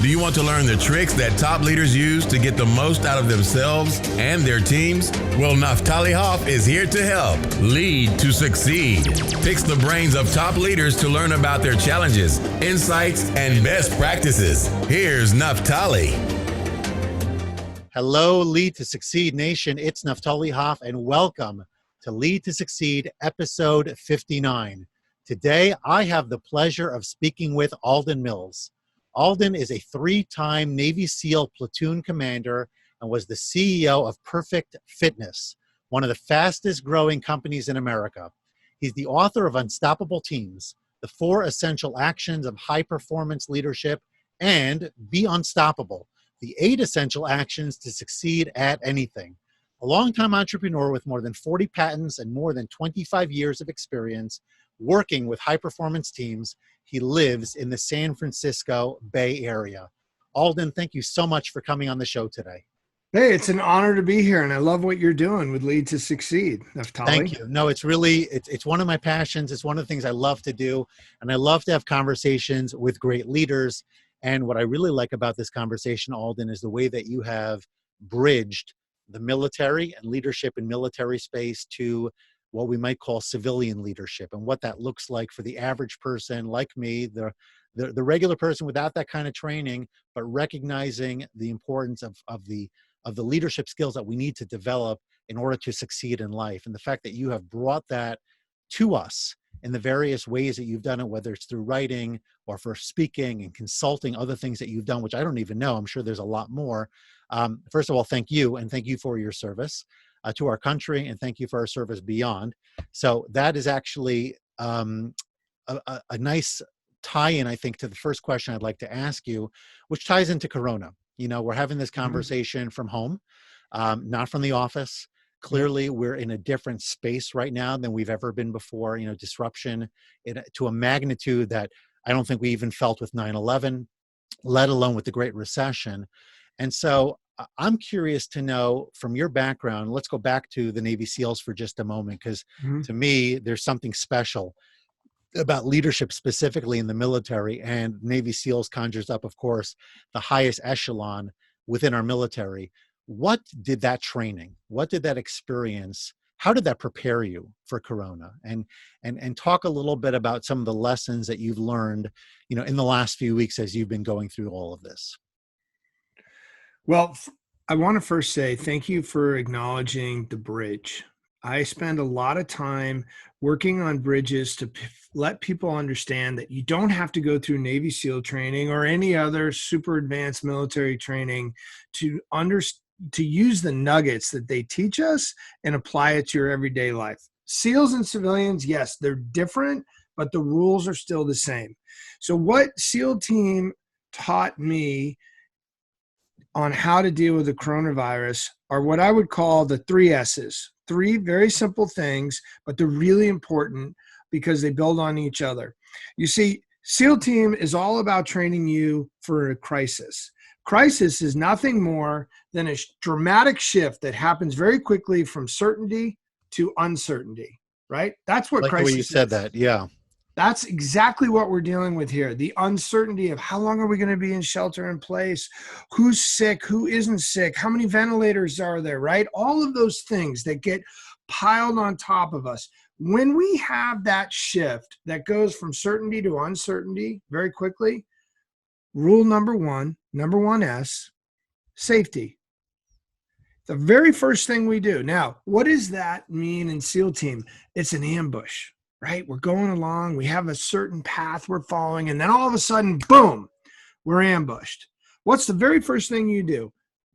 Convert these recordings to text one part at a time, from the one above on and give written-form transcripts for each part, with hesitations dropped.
Do you want to learn the tricks that top leaders use to get the most out of themselves and their teams? Well, Naftali Hoff is here to help. Lead to Succeed picks the brains of top leaders to learn about their challenges, insights, and best practices. Here's Naftali. Hello, Lead to Succeed Nation. It's Naftali Hoff, and welcome to Lead to Succeed, episode 59. Today, I have the pleasure of speaking with Alden Mills. Alden is a three-time Navy SEAL platoon commander and was the CEO of Perfect Fitness, one of the fastest growing companies in America. He's the author of Unstoppable Teams, the 4 essential actions of high-performance leadership, and Be Unstoppable, the 8 essential actions to succeed at anything. A longtime entrepreneur with more than 40 patents and more than 25 years of experience working with high-performance teams, he lives in the San Francisco Bay Area. Alden, thank you so much for coming on the show today. Hey, it's an honor to be here, and I love what you're doing with Lead to Succeed, Naftali. Thank you. No, it's really, it's one of my passions. It's one of the things I love to do, and I love to have conversations with great leaders. And what I really like about this conversation, Alden, is the way that you have bridged the military and leadership in military space to what we might call civilian leadership, and what that looks like for the average person like me, the regular person without that kind of training, but recognizing the importance of the leadership skills that we need to develop in order to succeed in life. And the fact that you have brought that to us in the various ways that you've done it, whether it's through writing or for speaking and consulting, other things that you've done, which I don't even know. I'm sure there's a lot more. First of all, thank you, and thank you for your service to our country, and thank you for our service beyond. So that is actually a nice tie-in, I think, to the first question I'd like to ask you, which ties into Corona. You know, we're having this conversation from home, not from the office. Clearly, we're in a different space right now than we've ever been before. You know, disruption to a magnitude that I don't think we even felt with 9/11, let alone with the Great Recession. And so I'm curious to know, from your background, let's go back to the Navy SEALs for just a moment, because to me, there's something special about leadership, specifically in the military, and Navy SEALs conjures up, of course, the highest echelon within our military. What did that training, what did that experience, how did that prepare you for Corona? And talk a little bit about some of the lessons that you've learned, you know, in the last few weeks as you've been going through all of this. Well, I want to first say thank you for acknowledging the bridge. I spend a lot of time working on bridges to let people understand that you don't have to go through Navy SEAL training or any other super advanced military training to use the nuggets that they teach us and apply it to your everyday life. SEALs and civilians, yes, they're different, but the rules are still the same. So what SEAL team taught me on how to deal with the coronavirus are what I would call the 3 S's. 3 very simple things, but they're really important because they build on each other. You see, SEAL team is all about training you for a crisis. Crisis is nothing more than a dramatic shift that happens very quickly from certainty to uncertainty, right? That's what like crisis is. The way you said that, yeah. That's exactly what we're dealing with here. The uncertainty of how long are we going to be in shelter in place? Who's sick? Who isn't sick? How many ventilators are there, right? All of those things that get piled on top of us. When we have that shift that goes from certainty to uncertainty very quickly, rule number 1 S, safety. The very first thing we do. Now, what does that mean in SEAL team? It's an ambush. Right? We're going along, we have a certain path we're following, and then all of a sudden, boom, we're ambushed. What's the very first thing you do?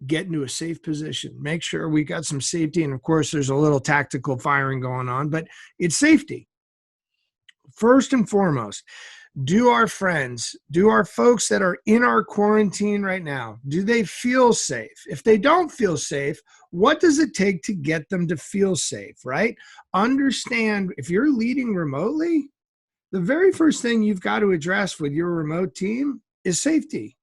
Get into a safe position. Make sure we got some safety, and of course, there's a little tactical firing going on, but it's safety. First and foremost, do our friends, do our folks that are in our quarantine right now, do they feel safe? If they don't feel safe, what does it take to get them to feel safe, right? Understand, if you're leading remotely, the very first thing you've got to address with your remote team is safety.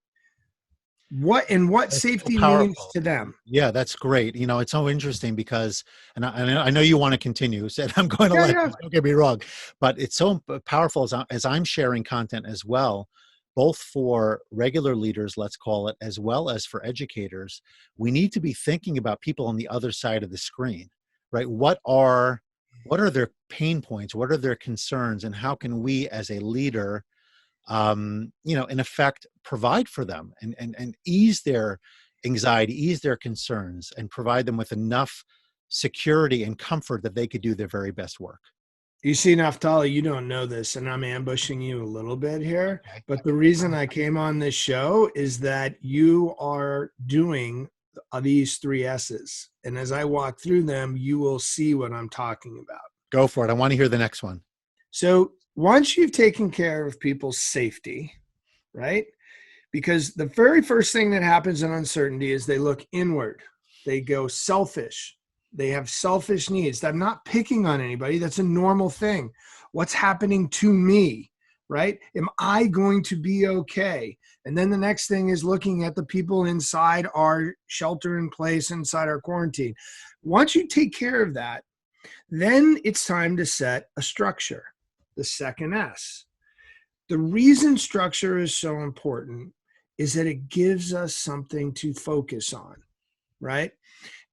What That's safety so means powerful to them. Yeah, that's great. You know, it's so interesting because, and I know you want to continue, so I'm going to let you, don't get me wrong, but it's so powerful as I'm sharing content as well. both for regular leaders, let's call it, as well as for educators, we need to be thinking about people on the other side of the screen, right? What are their pain points? What are their concerns? And how can we as a leader, in effect, provide for them and ease their anxiety, ease their concerns, and provide them with enough security and comfort that they could do their very best work. You see, Naftali, you don't know this, and I'm ambushing you a little bit here. But the reason I came on this show is that you are doing these three S's. And as I walk through them, you will see what I'm talking about. Go for it. I want to hear the next one. So once you've taken care of people's safety, right? Because the very first thing that happens in uncertainty is they look inward. They go selfish. They have selfish needs. I'm not picking on anybody. That's a normal thing. What's happening to me, right? Am I going to be okay? And then the next thing is looking at the people inside our shelter in place, inside our quarantine. Once you take care of that, then it's time to set a structure, the second S. The reason structure is so important is that it gives us something to focus on, right?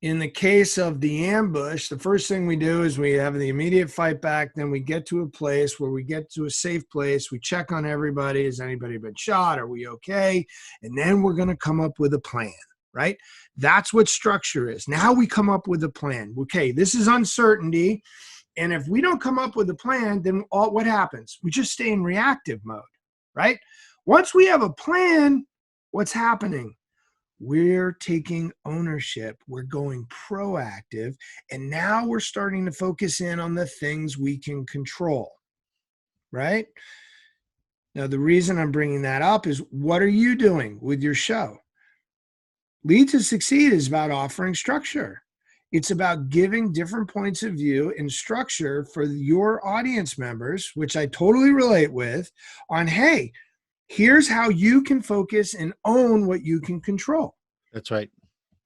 In the case of the ambush, the first thing we do is we have the immediate fight back. Then we get to a place where we get to a safe place. We check on everybody. Has anybody been shot? Are we okay? And then we're going to come up with a plan, right? That's what structure is. Now we come up with a plan. Okay, this is uncertainty. And if we don't come up with a plan, then what happens? We just stay in reactive mode, right? Once we have a plan, what's happening? We're taking ownership. We're going proactive. And now we're starting to focus in on the things we can control, right? Now, the reason I'm bringing that up is, what are you doing with your show? Lead to Succeed is about offering structure. It's about giving different points of view and structure for your audience members, which I totally relate with, on, hey, here's how you can focus and own what you can control. That's right.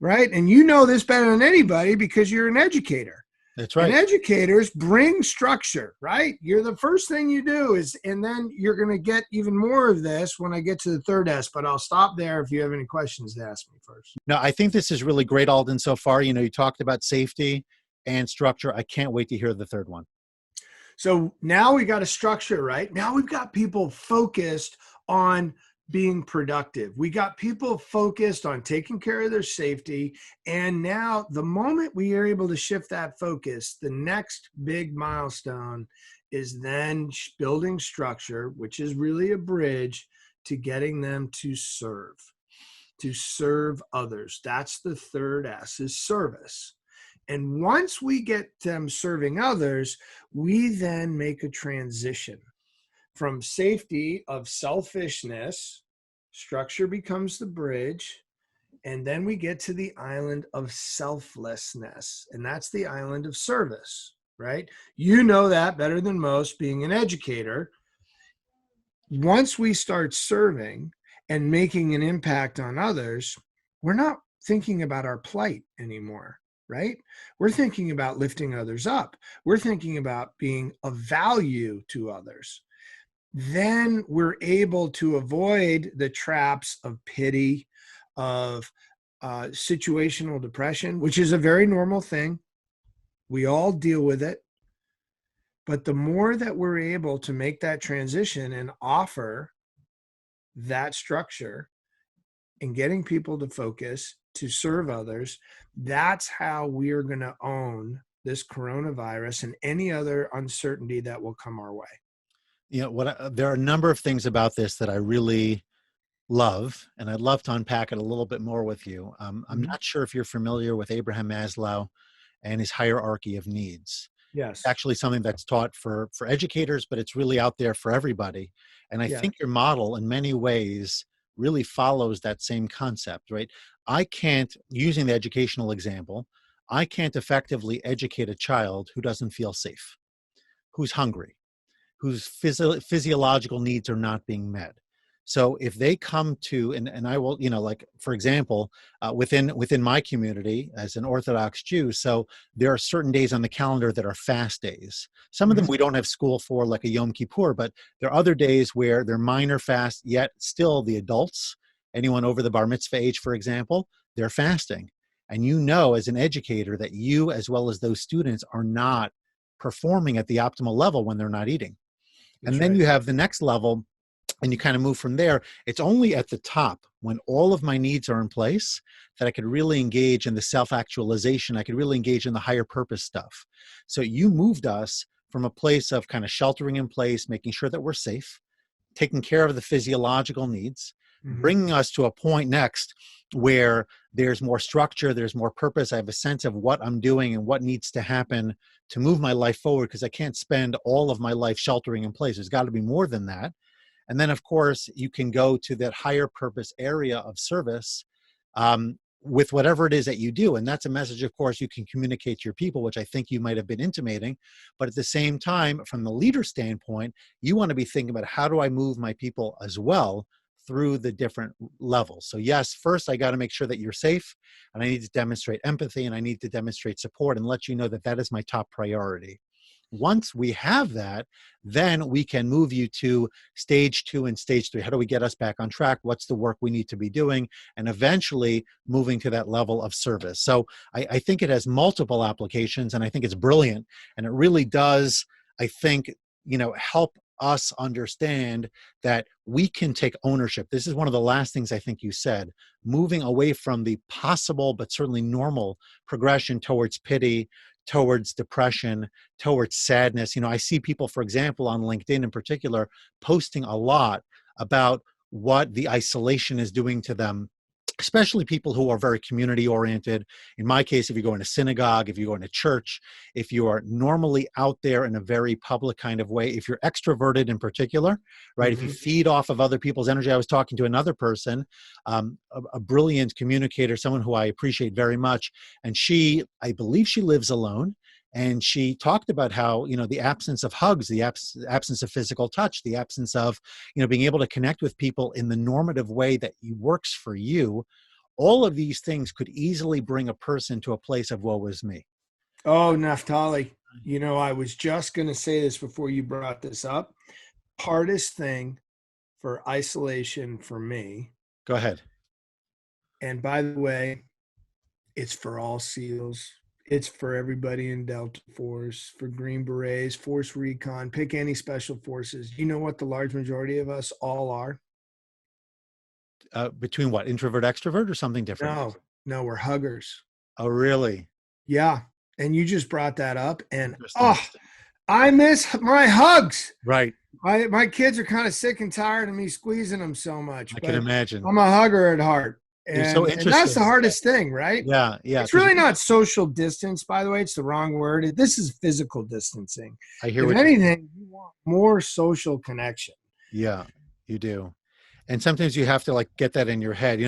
Right? And you know this better than anybody because you're an educator. That's right. And educators bring structure, right? You're the first thing you do is, and then you're going to get even more of this when I get to the third S, but I'll stop there if you have any questions to ask me first. No, I think this is really great, Alden, so far. You talked about safety and structure. I can't wait to hear the third one. So now we got a structure, right? Now we've got people focused on being productive. We got people focused on taking care of their safety. And now the moment we are able to shift that focus, the next big milestone is then building structure, which is really a bridge to getting them to serve others. That's the third S, is service. And once we get them serving others, we then make a transition from safety of selfishness. Structure becomes the bridge. And then we get to the island of selflessness. And that's the island of service, right? You know that better than most, being an educator. Once we start serving and making an impact on others, we're not thinking about our plight anymore, right? We're thinking about lifting others up. We're thinking about being of value to others. Then we're able to avoid the traps of pity, of situational depression, which is a very normal thing. We all deal with it. But the more that we're able to make that transition and offer that structure and getting people to focus, to serve others, that's how we are going to own this coronavirus and any other uncertainty that will come our way. There are a number of things about this that I really love, and I'd love to unpack it a little bit more with you. I'm not sure if you're familiar with Abraham Maslow and his hierarchy of needs. Yes. It's actually something that's taught for educators, but it's really out there for everybody. And I think your model in many ways really follows that same concept, right? I can't, using the educational example, I can't effectively educate a child who doesn't feel safe, who's hungry, whose physiological needs are not being met. So if they come to, and I will, like, for example, within my community as an Orthodox Jew, so there are certain days on the calendar that are fast days. Some of them we don't have school for, like a Yom Kippur, but there are other days where they're minor fasts, yet still the adults, anyone over the bar mitzvah age, for example, they're fasting. And as an educator, that you, as well as those students, are not performing at the optimal level when they're not eating. That's And then right. you have the next level, and you kind of move from there. It's only at the top, when all of my needs are in place, that I could really engage in the self-actualization. I could really engage in the higher purpose stuff. So you moved us from a place of kind of sheltering in place, making sure that we're safe, taking care of the physiological needs, bringing us to a point next where there's more structure, there's more purpose. I have a sense of what I'm doing and what needs to happen to move my life forward, because I can't spend all of my life sheltering in place. There's got to be more than that. And then, of course, you can go to that higher purpose area of service with whatever it is that you do. And that's a message, of course, you can communicate to your people, which I think you might have been intimating. But at the same time, from the leader standpoint, you want to be thinking about, how do I move my people as well through the different levels? So yes, first I got to make sure that you're safe, and I need to demonstrate empathy, and I need to demonstrate support, and let you know that that is my top priority. Once we have that, then we can move you to stage 2 and stage 3. How do we get us back on track? What's the work we need to be doing? And eventually moving to that level of service. So I think it has multiple applications, and I think it's brilliant. And it really does, I think, help us understand that we can take ownership. This is one of the last things I think you said, moving away from the possible but certainly normal progression towards pity, towards depression, towards sadness. I see people, for example, on LinkedIn in particular, posting a lot about what the isolation is doing to them, especially people who are very community oriented. In my case, if you go in a synagogue, if you go in a church, if you are normally out there in a very public kind of way, if you're extroverted in particular, right? If you feed off of other people's energy. I was talking to another person, a brilliant communicator, someone who I appreciate very much. And I believe she lives alone. And she talked about how, the absence of hugs, the absence of physical touch, the absence of, being able to connect with people in the normative way that works for you, all of these things could easily bring a person to a place of woe is me. Oh, Naftali, I was just going to say this before you brought this up. Hardest thing for isolation for me. Go ahead. And by the way, it's for all SEALs. It's for everybody in Delta Force, for Green Berets, Force Recon, pick any special forces. You know what the large majority of us all are? Between what? Introvert, extrovert, or something different? No, we're huggers. Oh, really? Yeah. And you just brought that up, and I miss my hugs. Right. My kids are kind of sick and tired of me squeezing them so much. I can imagine. I'm a hugger at heart. You're so interesting. And that's the hardest thing, right? Yeah. It's really not social distance, by the way. It's the wrong word. This is physical distancing. I hear if anything, you want more social connection. Yeah, you do. And sometimes you have to get that in your head.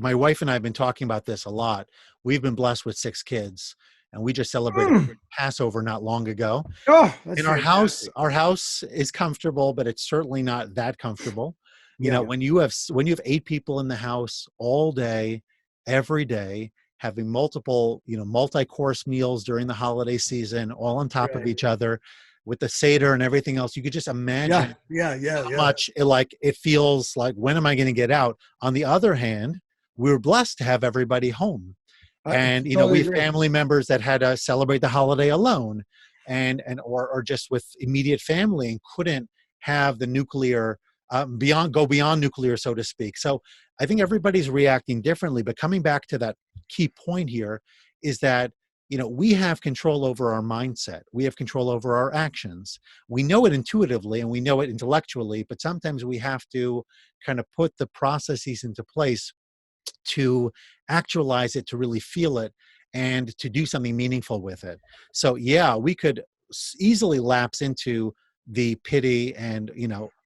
My wife and I have been talking about this a lot. We've been blessed with 6 kids, and we just celebrated Passover not long ago. Oh, that's and our house is comfortable, but it's certainly not that comfortable. When you have 8 people in the house all day, every day, having multiple, multi-course meals during the holiday season, all on top of each other, with the Seder and everything else, you could just imagine how much it feels like, when am I going to get out? On the other hand, we were blessed to have everybody home. And, we have family members that had to celebrate the holiday alone or just with immediate family, and couldn't have the nuclear go beyond nuclear, so to speak. So I think everybody's reacting differently, but coming back to that key point here is that, we have control over our mindset. We have control over our actions. We know it intuitively and we know it intellectually, but sometimes we have to kind of put the processes into place to actualize it, to really feel it, and to do something meaningful with it. So yeah, we could easily lapse into the pity and,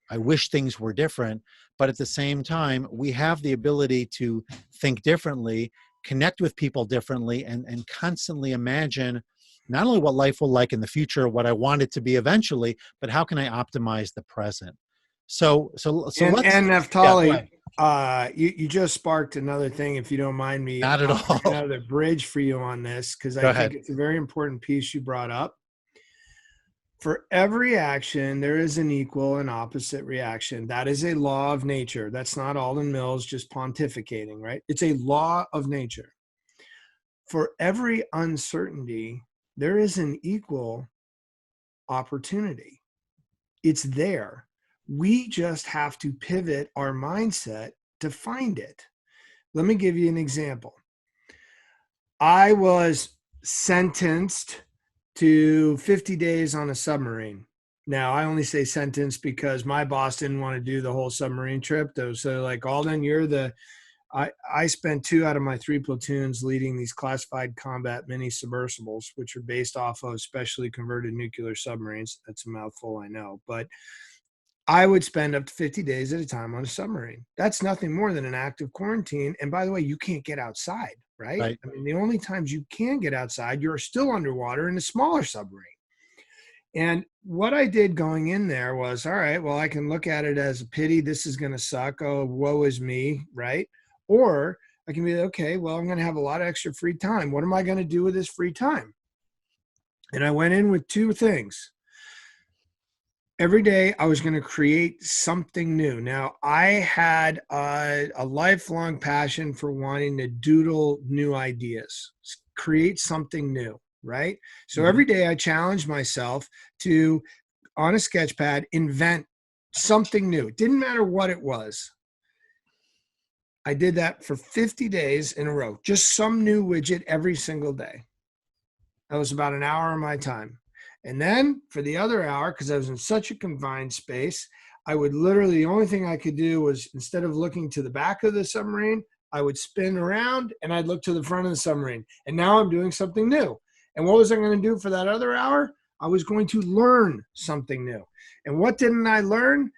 I wish things were different, but at the same time, we have the ability to think differently, connect with people differently, and constantly imagine not only what life will like in the future, what I want it to be eventually, but how can I optimize the present? So let's, And yeah, go Naftali, ahead. you just sparked another thing. If you don't mind me, Not at offering all. another bridge for you on this, because Go I think ahead. it's a very important piece you brought up. For every action, there is an equal and opposite reaction. That is a law of nature. That's not Alden Mills just pontificating, right? It's a law of nature. For every uncertainty, there is an equal opportunity. It's there. We just have to pivot our mindset to find it. Let me give you an example. I was sentenced to 50 days on a submarine. Now, I only say sentenced because my boss didn't want to do the whole submarine trip. Though, so like, Alden, I spent 2 out of my 3 platoons leading these classified combat mini submersibles, which are based off of specially converted nuclear submarines. That's a mouthful, I know, but I would spend up to 50 days at a time on a submarine. That's nothing more than an active quarantine. And by the way, you can't get outside, right? Right. I mean, the only times you can get outside, you're still underwater in a smaller submarine. And what I did going in there was, all right, well, I can look at it as a pity. This is going to suck. Oh, woe is me, right? Or I can be, okay, well, I'm going to have a lot of extra free time. What am I going to do with this free time? And I went in with 2 things. Every day I was going to create something new. Now, I had a lifelong passion for wanting to doodle new ideas, create something new, right? So Mhm. every day I challenged myself to, on a sketch pad, invent something new. It didn't matter what it was. I did that for 50 days in a row, just some new widget every single day. That was about an hour of my time. And then for the other hour, because I was in such a confined space, I would literally, the only thing I could do was, instead of looking to the back of the submarine, I would spin around and I'd look to the front of the submarine. And now I'm doing something new. And what was I going to do for that other hour? I was going to learn something new. And what didn't I learn?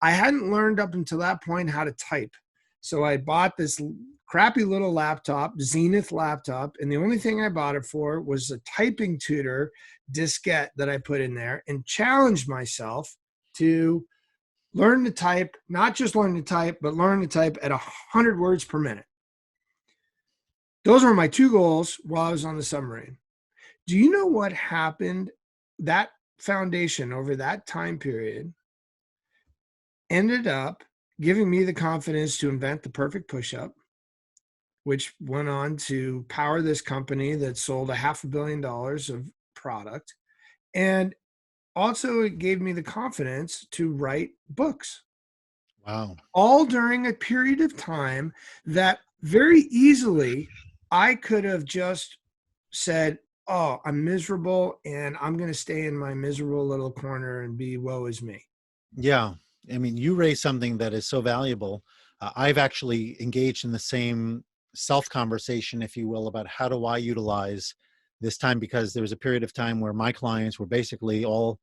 I hadn't learned up until that point how to type. So I bought this crappy little laptop, Zenith laptop, and the only thing I bought it for was a typing tutor diskette that I put in there, and challenged myself to learn to type, not just learn to type, but learn to type at 100 words per minute. Those were my 2 goals while I was on the submarine. Do you know what happened? That foundation over that time period ended up giving me the confidence to invent the perfect push-up, which went on to power this company that sold $500 million of product. And also, it gave me the confidence to write books, Wow. all during a period of time that very easily I could have just said, oh, I'm miserable and I'm going to stay in my miserable little corner and be woe is me. Yeah. I mean, you raised something that is so valuable. I've actually engaged in the same self conversation, if you will, about how do I utilize this time, because there was a period of time where my clients were basically all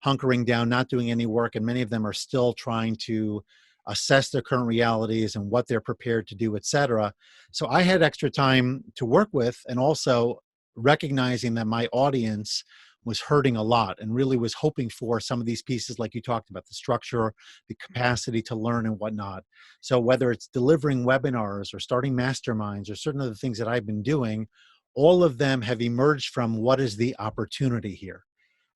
hunkering down, not doing any work, and many of them are still trying to assess their current realities and what they're prepared to do, et cetera. So I had extra time to work with, and also recognizing that my audience was hurting a lot and really was hoping for some of these pieces like you talked about, the structure, the capacity to learn and whatnot. So whether it's delivering webinars or starting masterminds or certain other things that I've been doing, all of them have emerged from what is the opportunity here.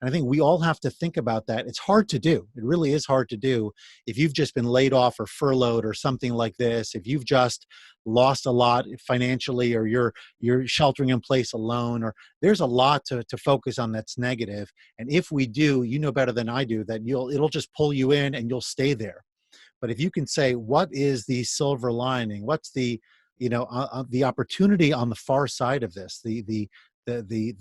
And I think we all have to think about that. It's hard to do. It really is hard to do if you've just been laid off or furloughed or something like this, if you've just lost a lot financially, or you're sheltering in place alone, or there's a lot to focus on that's negative. And if we do, you know better than I do that it'll just pull you in and you'll stay there. But if you can say, what is the silver lining? What's the opportunity on the far side of this? The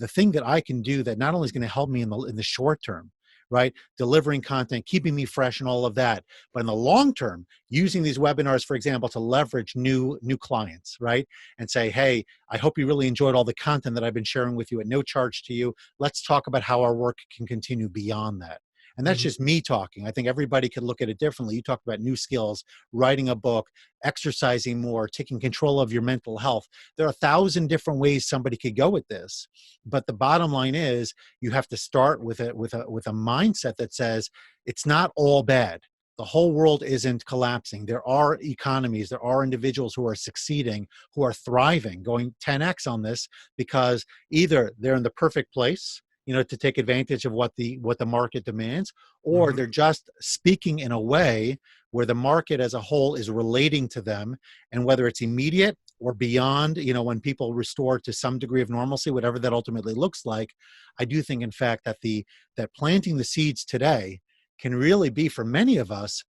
thing that I can do that not only is going to help me in the short term, right? Delivering content, keeping me fresh, and all of that, but in the long term, using these webinars, for example, to leverage new clients, right? And say, hey, I hope you really enjoyed all the content that I've been sharing with you at no charge to you. Let's talk about how our work can continue beyond that. And that's just me talking. I think everybody could look at it differently. You talked about new skills, writing a book, exercising more, taking control of your mental health. There are 1,000 different ways somebody could go with this. But the bottom line is you have to start with a mindset that says it's not all bad. the whole world isn't collapsing. There are economies, there are individuals who are succeeding, who are thriving, going 10x on this, because either they're in the perfect place, to take advantage of what the market demands, or Mhm. they're just speaking in a way where the market as a whole is relating to them, and whether it's immediate or beyond, when people restore to some degree of normalcy, whatever that ultimately looks like, I do think, in fact, that planting the seeds today can really be, for many of us,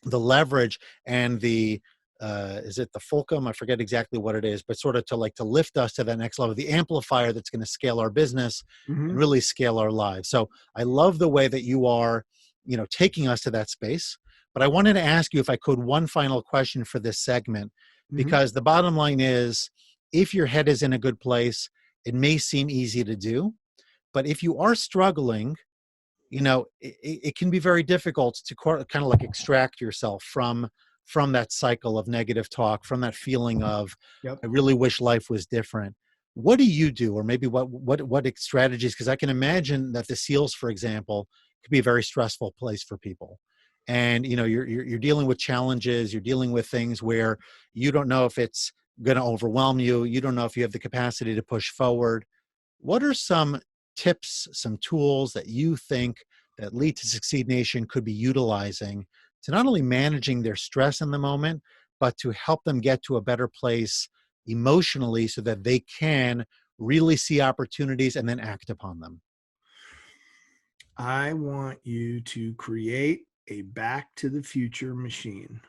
the leverage and the is it the fulcrum? I forget exactly what it is, but sort of to lift us to that next level, the amplifier that's going to scale our business and Mhm. really scale our lives. So I love the way that you are, taking us to that space. But I wanted to ask you, if I could, one final question for this segment, Mhm. because the bottom line is, if your head is in a good place, it may seem easy to do, but if you are struggling, it can be very difficult to kind of like extract yourself from that cycle of negative talk, from that feeling of, Yep. I really wish life was different. What do you do? Or maybe what strategies? Because I can imagine that the SEALs, for example, could be a very stressful place for people. And you're dealing with challenges, you're dealing with things where you don't know if it's going to overwhelm you, you don't know if you have the capacity to push forward. What are some tips, some tools that you think that Lead to Succeed Nation could be utilizing to not only managing their stress in the moment, but to help them get to a better place emotionally so that they can really see opportunities and then act upon them? I want you to create a Back to the Future machine.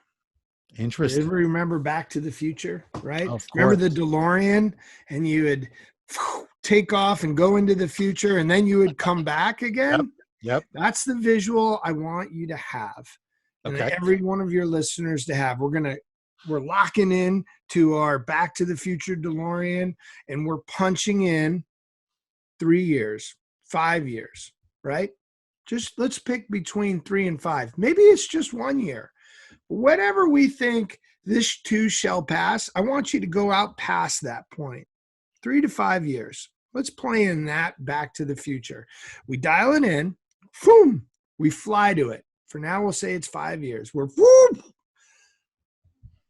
You ever Interesting. remember Back to the Future, right? Of Remember the course. DeLorean, and you would take off and go into the future, and then you would come back Yep. again? Yep. That's the visual I want you to have, and Okay. every one of your listeners to have. We're locking in to our Back to the Future DeLorean, and we're punching in 3 years, 5 years, right? Just let's pick between 3 and 5. Maybe it's just 1 year. Whatever we think this too shall pass, I want you to go out past that point. 3 to 5 years. Let's play in that Back to the Future. We dial it in, boom, we fly to it. For now, we'll say it's 5 years. We're whoop.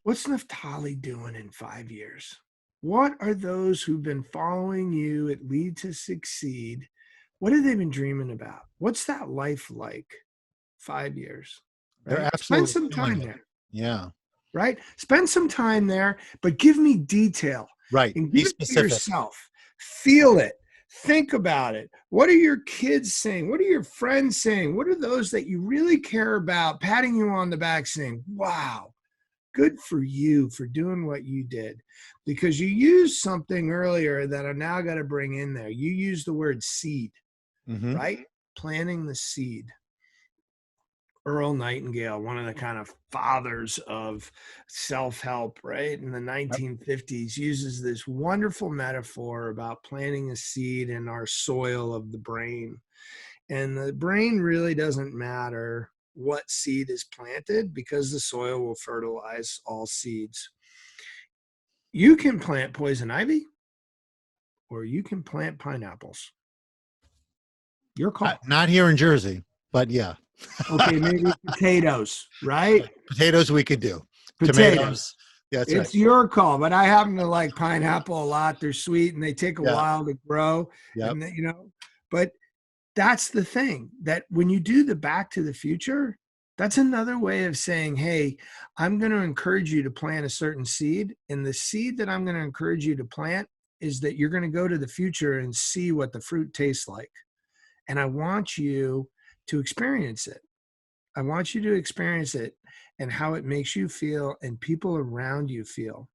What's Naftali doing in 5 years? What are those who've been following you at Lead to Succeed? What have they been dreaming about? What's that life like? 5 years, They're right? Spend absolutely some feeling time it. there, Yeah. right? Spend some time there, but give me detail Right. and Be give it to specific. yourself. Feel it. Think about it. What are your kids saying? What are your friends saying? What are those that you really care about patting you on the back saying, wow, good for you for doing what you did? Because you used something earlier that I now got to bring in there. You used the word seed, Hmm. right? Planting the seed. Earl Nightingale, one of the kind of fathers of self-help, right, in the Yep. 1950s, uses this wonderful metaphor about planting a seed in our soil of the brain. And the brain really doesn't matter what seed is planted, because the soil will fertilize all seeds. You can plant poison ivy, or you can plant pineapples. Your call. Not here in Jersey, but yeah. Okay, maybe potatoes, right? Potatoes we could do. Potatoes. Tomatoes. That's right. It's your call, but I happen to like pineapple a lot. They're sweet and they take a Yeah. while to grow. Yep. And, but that's the thing, that when you do the Back to the Future, that's another way of saying, hey, I'm going to encourage you to plant a certain seed. And the seed that I'm going to encourage you to plant is that you're going to go to the future and see what the fruit tastes like. And I want you to experience it. I want you to experience it and how it makes you feel and people around you feel.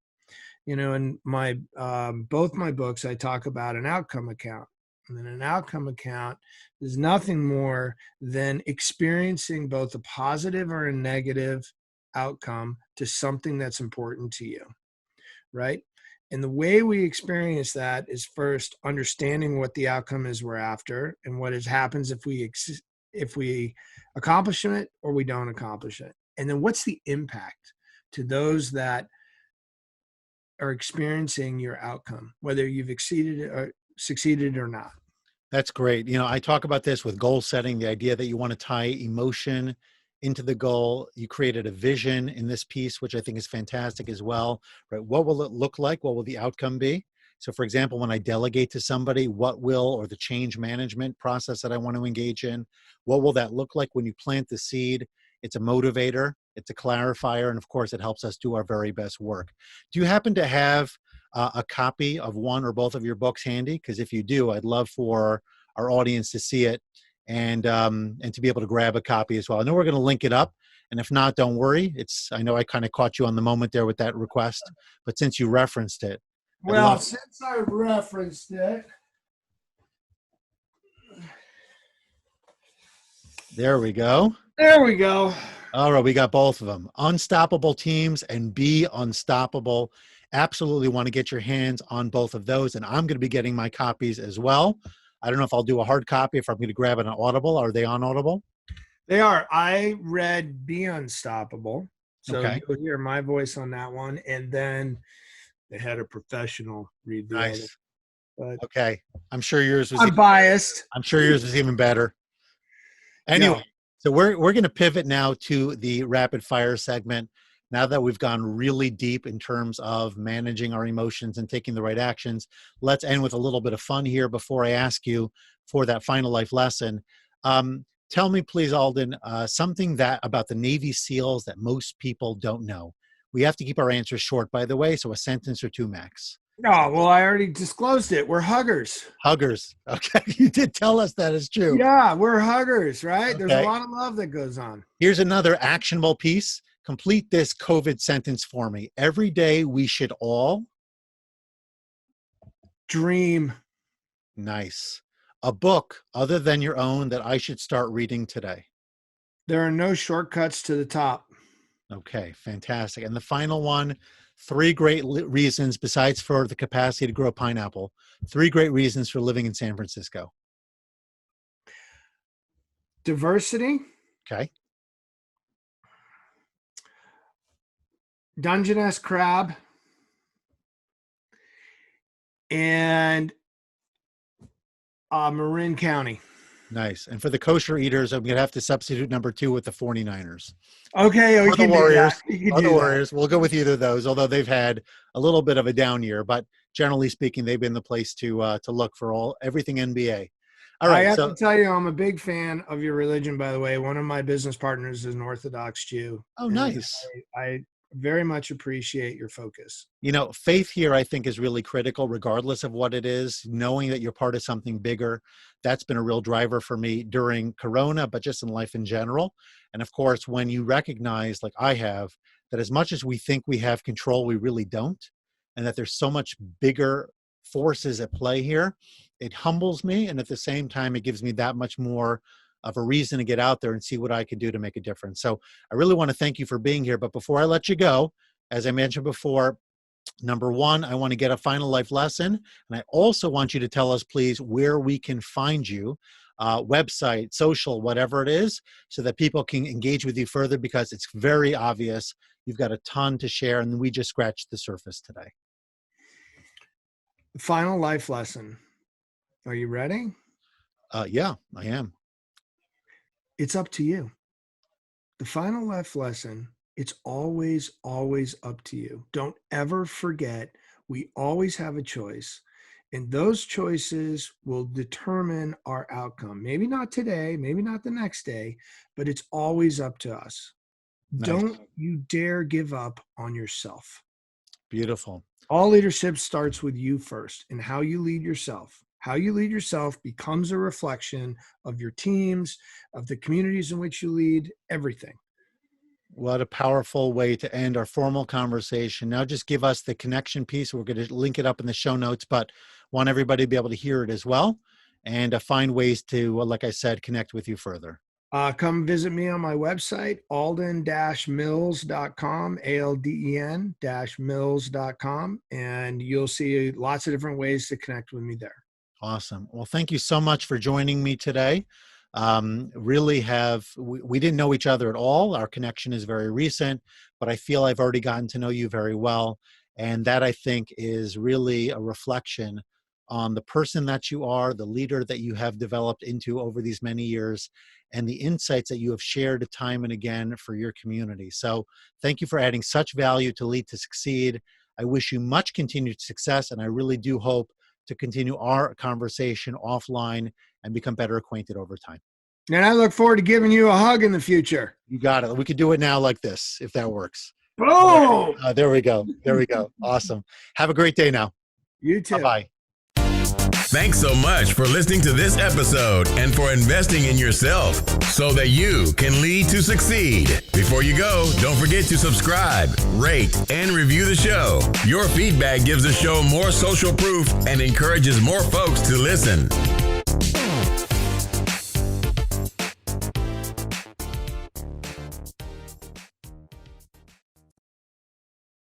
In my both my books, I talk about an outcome account. And then an outcome account is nothing more than experiencing both a positive or a negative outcome to something that's important to you, right? And the way we experience that is first understanding what the outcome is we're after, and what happens if we accomplish it or we don't accomplish it. And then what's the impact to those that are experiencing your outcome, whether you've succeeded or not. That's great. I talk about this with goal setting, the idea that you want to tie emotion into the goal. You created a vision in this piece, which I think is fantastic as well, right? What will it look like? What will the outcome be? So for example, when I delegate to somebody, what will, or the change management process that I want to engage in, what will that look like when you plant the seed? It's a motivator, it's a clarifier, and of course it helps us do our very best work. Do you happen to have a copy of one or both of your books handy? Because if you do, I'd love for our audience to see it and to be able to grab a copy as well. I know we're going to link it up, and if not, don't worry. I know I kind of caught you on the moment there with that request, but since you referenced it, well, since I referenced it, there we go. There we go. All right, we got both of them. Unstoppable Teams and Be Unstoppable. Absolutely want to get your hands on both of those, and I'm going to be getting my copies as well. I don't know if I'll do a hard copy, if I'm going to grab it on Audible. Are they on Audible? They are. I read Be Unstoppable, so okay. You'll hear my voice on that one, and then they had a professional read the other. But okay, I'm sure yours was. I'm biased. I'm sure yours was even better. Anyway, yeah. So we're going to pivot now to the rapid fire segment. Now that we've gone really deep in terms of managing our emotions and taking the right actions, let's end with a little bit of fun here before I ask you for that final life lesson. Tell me, please, Alden, something about the Navy SEALs that most people don't know. We have to keep our answers short, by the way, so a sentence or two max. Oh, well, I already disclosed it. We're huggers. Huggers. Okay. You did tell us that is true. Yeah, we're huggers, right? Okay. There's a lot of love that goes on. Here's another actionable piece. Complete this COVID sentence for me. Every day we should all dream. Nice. A book other than your own that I should start reading today. There are no shortcuts to the top. Okay, fantastic. And the final one, 3 great reasons, besides for the capacity to grow a pineapple, 3 great reasons for living in San Francisco. Diversity. Okay. Dungeness crab. And Marin County. Nice. And for the kosher eaters, I'm going to have to substitute number 2 with the 49ers. Okay. Or the Warriors. Or the Warriors. We'll go with either of those, although they've had a little bit of a down year. But generally speaking, they've been the place to look for everything NBA. All right. I have to tell you, I'm a big fan of your religion, by the way. One of my business partners is an Orthodox Jew. Oh, nice. I very much appreciate your focus. You know, faith here, I think, is really critical, regardless of what it is, knowing that you're part of something bigger. That's been a real driver for me during Corona, but just in life in general. And of course, when you recognize, like I have, that as much as we think we have control, we really don't, and that there's so much bigger forces at play here, it humbles me. And at the same time, it gives me that much more of a reason to get out there and see what I can do to make a difference. So I really want to thank you for being here. But before I let you go, as I mentioned before, number 1, I want to get a final life lesson. And I also want you to tell us, please, where we can find you, website, social, whatever it is, so that people can engage with you further, because it's very obvious you've got a ton to share, and we just scratched the surface today. Final life lesson. Are you ready? Yeah, I am. It's up to you. The final life lesson, it's always, always up to you. Don't ever forget, we always have a choice. And those choices will determine our outcome. Maybe not today, maybe not the next day, but it's always up to us. Nice. Don't you dare give up on yourself. Beautiful. All leadership starts with you first, and how you lead yourself. How you lead yourself becomes a reflection of your teams, of the communities in which you lead, everything. What a powerful way to end our formal conversation. Now just give us the connection piece. We're going to link it up in the show notes, but want everybody to be able to hear it as well, and find ways to, like I said, connect with you further. Come visit me on my website, alden-mills.com, ALDEN-mills.com, and you'll see lots of different ways to connect with me there. Awesome. Well, thank you so much for joining me today. We didn't know each other at all. Our connection is very recent, but I feel I've already gotten to know you very well. And that, I think, is really a reflection on the person that you are, the leader that you have developed into over these many years, and the insights that you have shared time and again for your community. So thank you for adding such value to Lead to Succeed. I wish you much continued success, and I really do hope to continue our conversation offline and become better acquainted over time. And I look forward to giving you a hug in the future. You got it. We could do it now like this, if that works. Boom! There we go. There we go. Awesome. Have a great day now. You too. Bye-bye. Thanks so much for listening to this episode and for investing in yourself so that you can lead to succeed. Before you go, don't forget to subscribe, rate, and review the show. Your feedback gives the show more social proof and encourages more folks to listen.